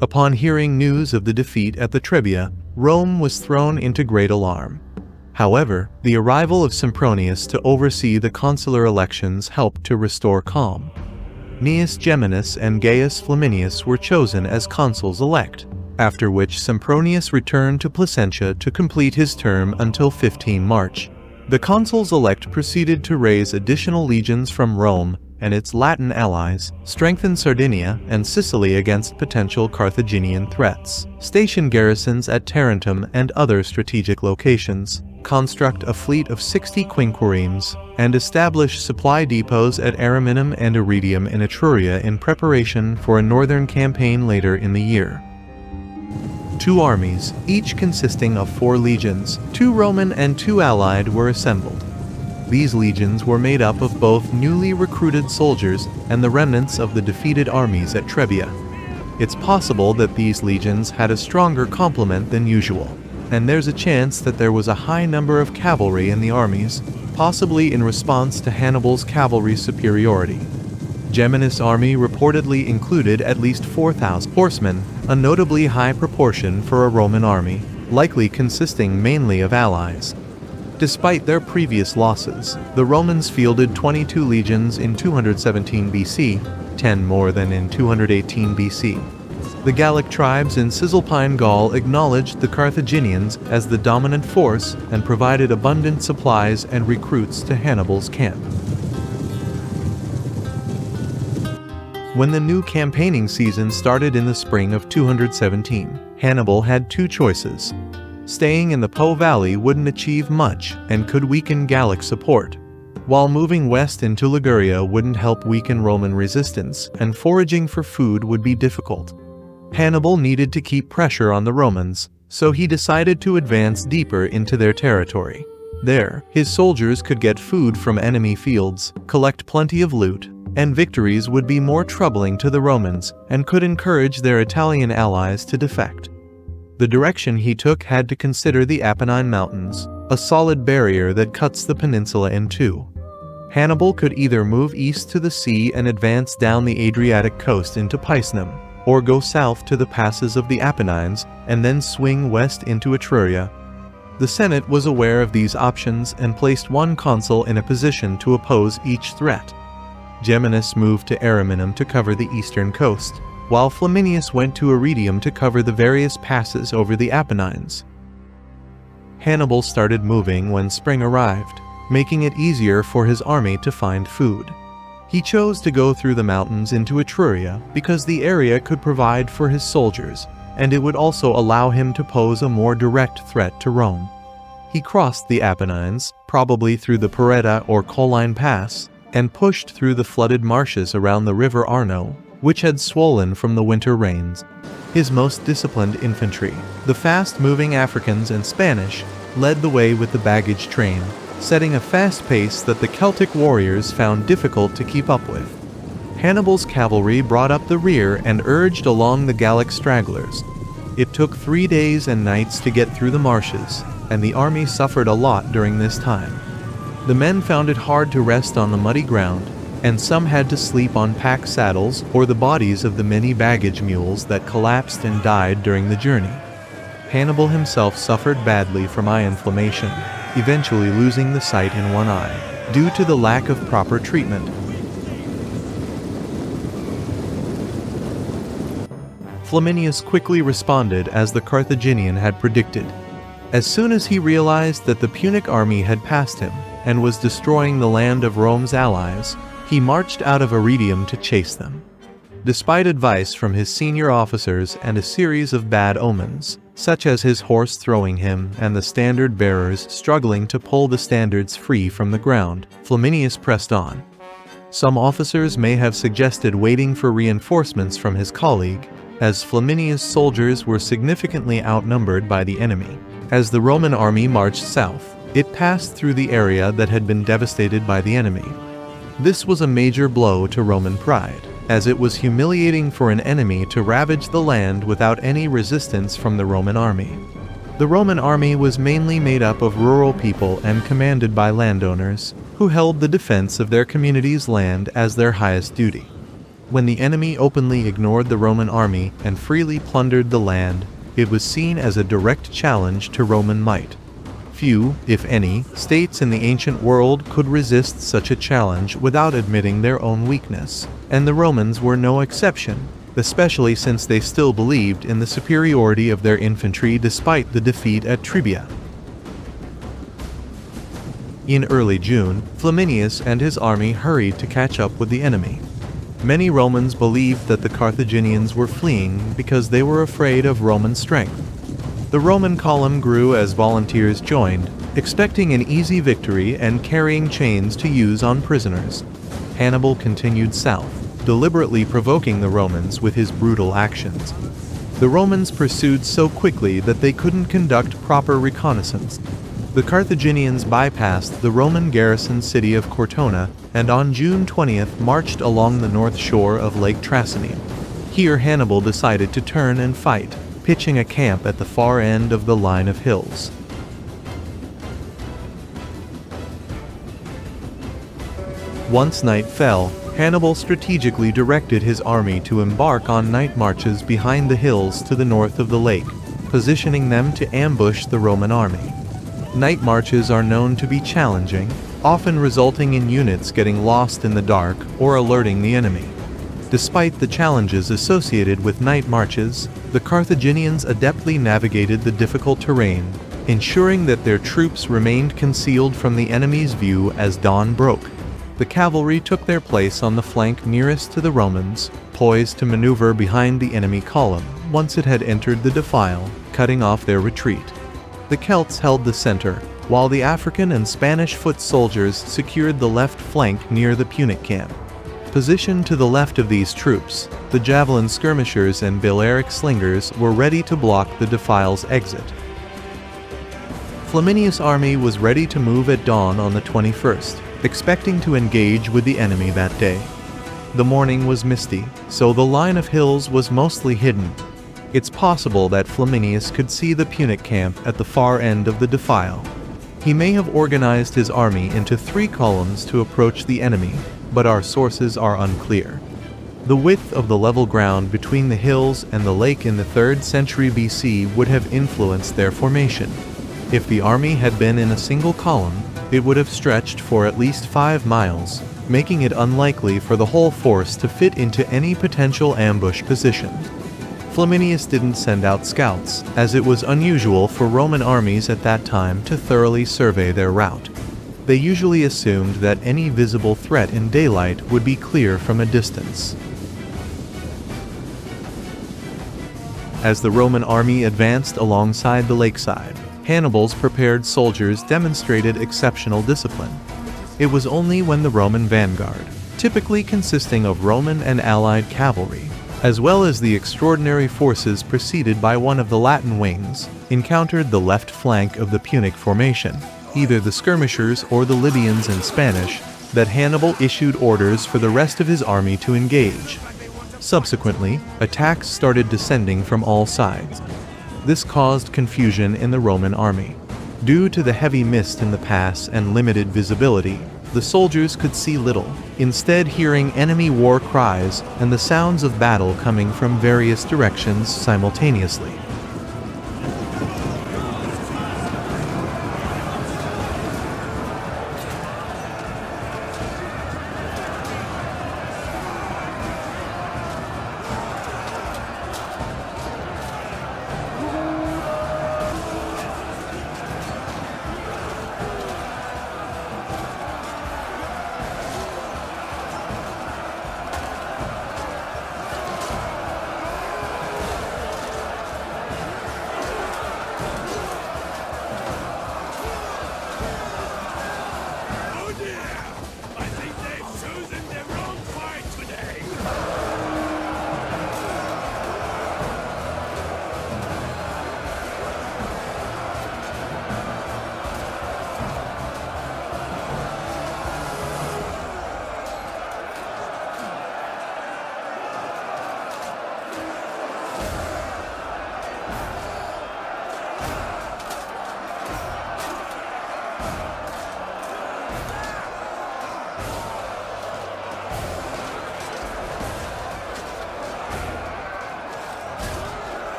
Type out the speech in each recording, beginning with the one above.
Upon hearing news of the defeat at the Trebia, Rome was thrown into great alarm. However, the arrival of Sempronius to oversee the consular elections helped to restore calm. Gnaeus Geminus and Gaius Flaminius were chosen as consuls-elect, after which Sempronius returned to Placentia to complete his term until 15 March. The consuls-elect proceeded to raise additional legions from Rome and its Latin allies, strengthen Sardinia and Sicily against potential Carthaginian threats, station garrisons at Tarentum and other strategic locations, construct a fleet of 60 quinquiremes, and establish supply depots at Ariminum and Iridium in Etruria in preparation for a northern campaign later in the year. 2 armies, each consisting of 4 legions, 2 Roman and 2 allied, were assembled. These legions were made up of both newly recruited soldiers and the remnants of the defeated armies at Trebia. It's possible that these legions had a stronger complement than usual, and there's a chance that there was a high number of cavalry in the armies, possibly in response to Hannibal's cavalry superiority. Geminus' army reportedly included at least 4,000 horsemen, a notably high proportion for a Roman army, likely consisting mainly of allies. Despite their previous losses, the Romans fielded 22 legions in 217 BC, 10 more than in 218 BC. The Gallic tribes in Cisalpine Gaul acknowledged the Carthaginians as the dominant force and provided abundant supplies and recruits to Hannibal's camp. When the new campaigning season started in the spring of 217, Hannibal had 2 choices. Staying in the Po Valley wouldn't achieve much and could weaken Gallic support, while moving west into Liguria wouldn't help weaken Roman resistance, and foraging for food would be difficult. Hannibal needed to keep pressure on the Romans, so he decided to advance deeper into their territory. There, his soldiers could get food from enemy fields, collect plenty of loot, and victories would be more troubling to the Romans and could encourage their Italian allies to defect. The direction he took had to consider the Apennine Mountains, a solid barrier that cuts the peninsula in 2. Hannibal could either move east to the sea and advance down the Adriatic coast into Picenum, or go south to the passes of the Apennines and then swing west into Etruria. The Senate was aware of these options and placed one consul in a position to oppose each threat. Geminus moved to Ariminum to cover the eastern coast, while Flaminius went to Iridium to cover the various passes over the Apennines. Hannibal started moving when spring arrived, making it easier for his army to find food. He chose to go through the mountains into Etruria because the area could provide for his soldiers, and it would also allow him to pose a more direct threat to Rome. He crossed the Apennines, probably through the Paretta or Colline Pass, and pushed through the flooded marshes around the river Arno, which had swollen from the winter rains. His most disciplined infantry, the fast-moving Africans and Spanish, led the way with the baggage train, setting a fast pace that the Celtic warriors found difficult to keep up with. Hannibal's cavalry brought up the rear and urged along the Gallic stragglers. It took 3 days and nights to get through the marshes, and the army suffered a lot during this time. The men found it hard to rest on the muddy ground, and some had to sleep on pack saddles or the bodies of the many baggage mules that collapsed and died during the journey. Hannibal himself suffered badly from eye inflammation, eventually losing the sight in one eye, due to the lack of proper treatment. Flaminius quickly responded as the Carthaginian had predicted. As soon as he realized that the Punic army had passed him and was destroying the land of Rome's allies, he marched out of Iridium to chase them. Despite advice from his senior officers and a series of bad omens, such as his horse throwing him and the standard bearers struggling to pull the standards free from the ground, Flaminius pressed on. Some officers may have suggested waiting for reinforcements from his colleague, as Flaminius' soldiers were significantly outnumbered by the enemy. As the Roman army marched south, it passed through the area that had been devastated by the enemy. This was a major blow to Roman pride, as it was humiliating for an enemy to ravage the land without any resistance from the Roman army. The Roman army was mainly made up of rural people and commanded by landowners, who held the defense of their community's land as their highest duty. When the enemy openly ignored the Roman army and freely plundered the land, it was seen as a direct challenge to Roman might. Few, if any, states in the ancient world could resist such a challenge without admitting their own weakness, and the Romans were no exception, especially since they still believed in the superiority of their infantry despite the defeat at Trebia. In early June, Flaminius and his army hurried to catch up with the enemy. Many Romans believed that the Carthaginians were fleeing because they were afraid of Roman strength. The Roman column grew as volunteers joined, expecting an easy victory and carrying chains to use on prisoners. Hannibal continued south, deliberately provoking the Romans with his brutal actions. The Romans pursued so quickly that they couldn't conduct proper reconnaissance. The Carthaginians bypassed the Roman garrison city of Cortona and on June 20th marched along the north shore of Lake Trasimene. Here Hannibal decided to turn and fight, pitching a camp at the far end of the line of hills. Once night fell, Hannibal strategically directed his army to embark on night marches behind the hills to the north of the lake, positioning them to ambush the Roman army. Night marches are known to be challenging, often resulting in units getting lost in the dark or alerting the enemy. Despite the challenges associated with night marches, the Carthaginians adeptly navigated the difficult terrain, ensuring that their troops remained concealed from the enemy's view as dawn broke. The cavalry took their place on the flank nearest to the Romans, poised to maneuver behind the enemy column once it had entered the defile, cutting off their retreat. The Celts held the center, while the African and Spanish foot soldiers secured the left flank near the Punic camp. Positioned to the left of these troops, the javelin skirmishers and Balearic slingers were ready to block the defile's exit. Flaminius' army was ready to move at dawn on the 21st, expecting to engage with the enemy that day. The morning was misty, so the line of hills was mostly hidden. It's possible that Flaminius could see the Punic camp at the far end of the defile. He may have organized his army into 3 columns to approach the enemy, but our sources are unclear. The width of the level ground between the hills and the lake in the 3rd century BC would have influenced their formation. If the army had been in a single column, it would have stretched for at least 5 miles, making it unlikely for the whole force to fit into any potential ambush position. Flaminius didn't send out scouts, as it was unusual for Roman armies at that time to thoroughly survey their route. They usually assumed that any visible threat in daylight would be clear from a distance. As the Roman army advanced alongside the lakeside, Hannibal's prepared soldiers demonstrated exceptional discipline. It was only when the Roman vanguard, typically consisting of Roman and allied cavalry, as well as the extraordinary forces preceded by one of the Latin wings, encountered the left flank of the Punic formation, either the skirmishers or the Libyans and Spanish, that Hannibal issued orders for the rest of his army to engage. Subsequently, attacks started descending from all sides. This caused confusion in the Roman army. Due to the heavy mist in the pass and limited visibility, the soldiers could see little, instead hearing enemy war cries and the sounds of battle coming from various directions simultaneously.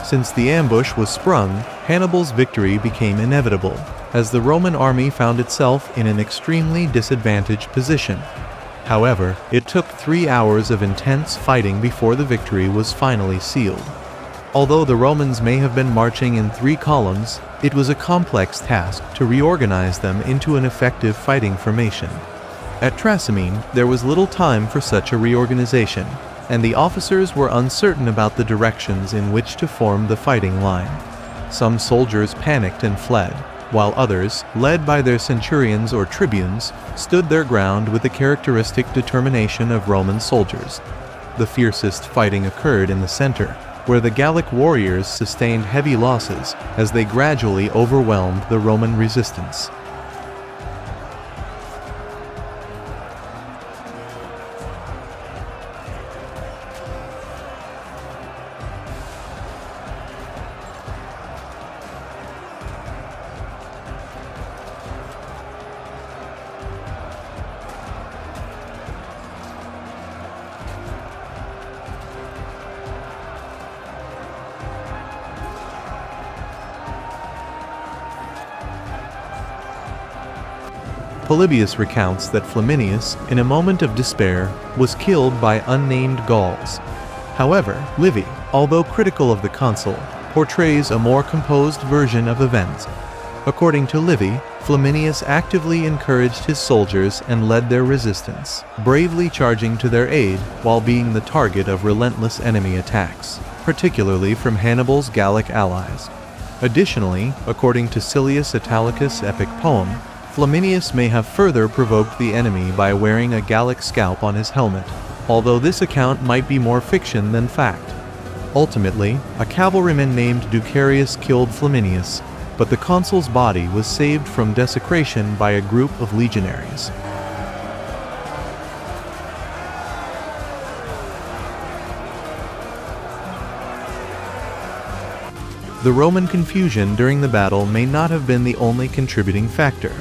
Since the ambush was sprung, Hannibal's victory became inevitable, as the Roman army found itself in an extremely disadvantaged position. However, it took 3 hours of intense fighting before the victory was finally sealed. Although the Romans may have been marching in 3 columns, it was a complex task to reorganize them into an effective fighting formation. At Trasimene, there was little time for such a reorganization, and the officers were uncertain about the directions in which to form the fighting line. Some soldiers panicked and fled, while others, led by their centurions or tribunes, stood their ground with the characteristic determination of Roman soldiers. The fiercest fighting occurred in the center, where the Gallic warriors sustained heavy losses as they gradually overwhelmed the Roman resistance. Polybius recounts that Flaminius, in a moment of despair, was killed by unnamed Gauls. However, Livy, although critical of the consul, portrays a more composed version of events. According to Livy, Flaminius actively encouraged his soldiers and led their resistance, bravely charging to their aid while being the target of relentless enemy attacks, particularly from Hannibal's Gallic allies. Additionally, according to Silius Italicus' epic poem, Flaminius may have further provoked the enemy by wearing a Gallic scalp on his helmet, although this account might be more fiction than fact. Ultimately, a cavalryman named Ducarius killed Flaminius, but the consul's body was saved from desecration by a group of legionaries. The Roman confusion during the battle may not have been the only contributing factor.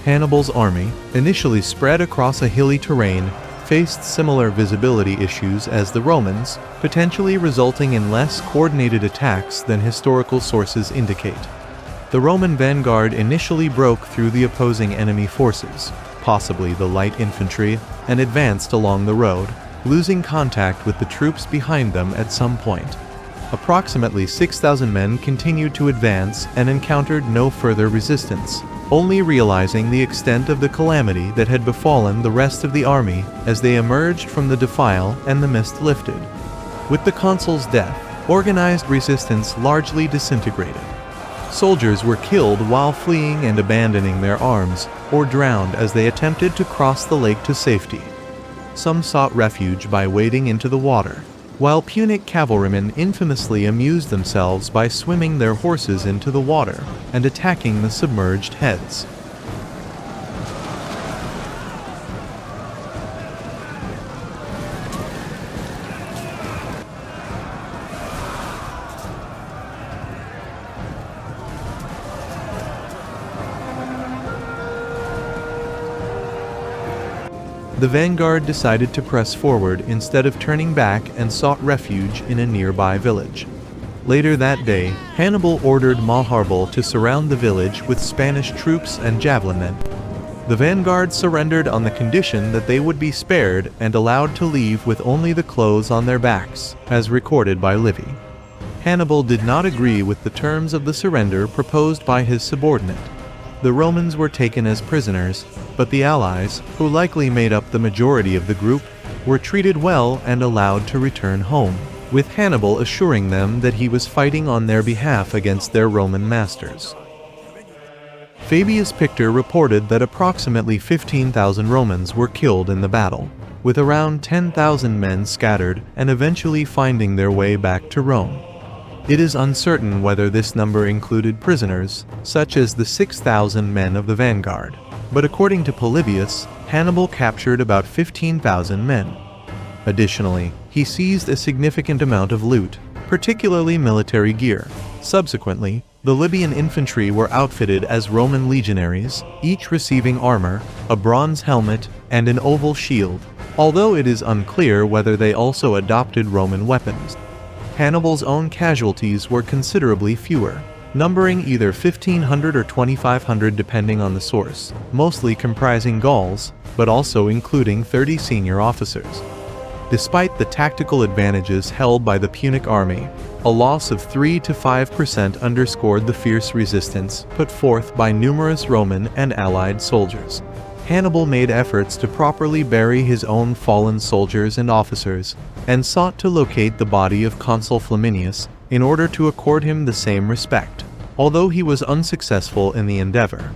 Hannibal's army, initially spread across a hilly terrain, faced similar visibility issues as the Romans, potentially resulting in less coordinated attacks than historical sources indicate. The Roman vanguard initially broke through the opposing enemy forces, possibly the light infantry, and advanced along the road, losing contact with the troops behind them at some point. Approximately 6,000 men continued to advance and encountered no further resistance, only realizing the extent of the calamity that had befallen the rest of the army as they emerged from the defile and the mist lifted. With the consul's death, organized resistance largely disintegrated. Soldiers were killed while fleeing and abandoning their arms, or drowned as they attempted to cross the lake to safety. Some sought refuge by wading into the water, while Punic cavalrymen infamously amused themselves by swimming their horses into the water and attacking the submerged heads. The vanguard decided to press forward instead of turning back and sought refuge in a nearby village. Later that day, Hannibal ordered Maharbal to surround the village with Spanish troops and javelin men. The vanguard surrendered on the condition that they would be spared and allowed to leave with only the clothes on their backs, as recorded by Livy. Hannibal did not agree with the terms of the surrender proposed by his subordinate. The Romans were taken as prisoners, but the allies, who likely made up the majority of the group, were treated well and allowed to return home, with Hannibal assuring them that he was fighting on their behalf against their Roman masters. Fabius Pictor reported that approximately 15,000 Romans were killed in the battle, with around 10,000 men scattered and eventually finding their way back to Rome. It is uncertain whether this number included prisoners, such as the 6,000 men of the vanguard, but according to Polybius, Hannibal captured about 15,000 men. Additionally, he seized a significant amount of loot, particularly military gear. Subsequently, the Libyan infantry were outfitted as Roman legionaries, each receiving armor, a bronze helmet, and an oval shield, although it is unclear whether they also adopted Roman weapons. Hannibal's own casualties were considerably fewer, numbering either 1,500 or 2,500 depending on the source, mostly comprising Gauls, but also including 30 senior officers. Despite the tactical advantages held by the Punic army, a loss of 3 to 5% underscored the fierce resistance put forth by numerous Roman and allied soldiers. Hannibal made efforts to properly bury his own fallen soldiers and officers, and sought to locate the body of Consul Flaminius in order to accord him the same respect, although he was unsuccessful in the endeavor.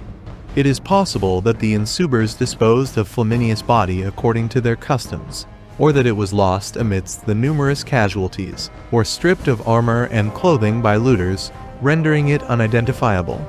It is possible that the Insubers disposed of Flaminius' body according to their customs, or that it was lost amidst the numerous casualties, or stripped of armor and clothing by looters, rendering it unidentifiable.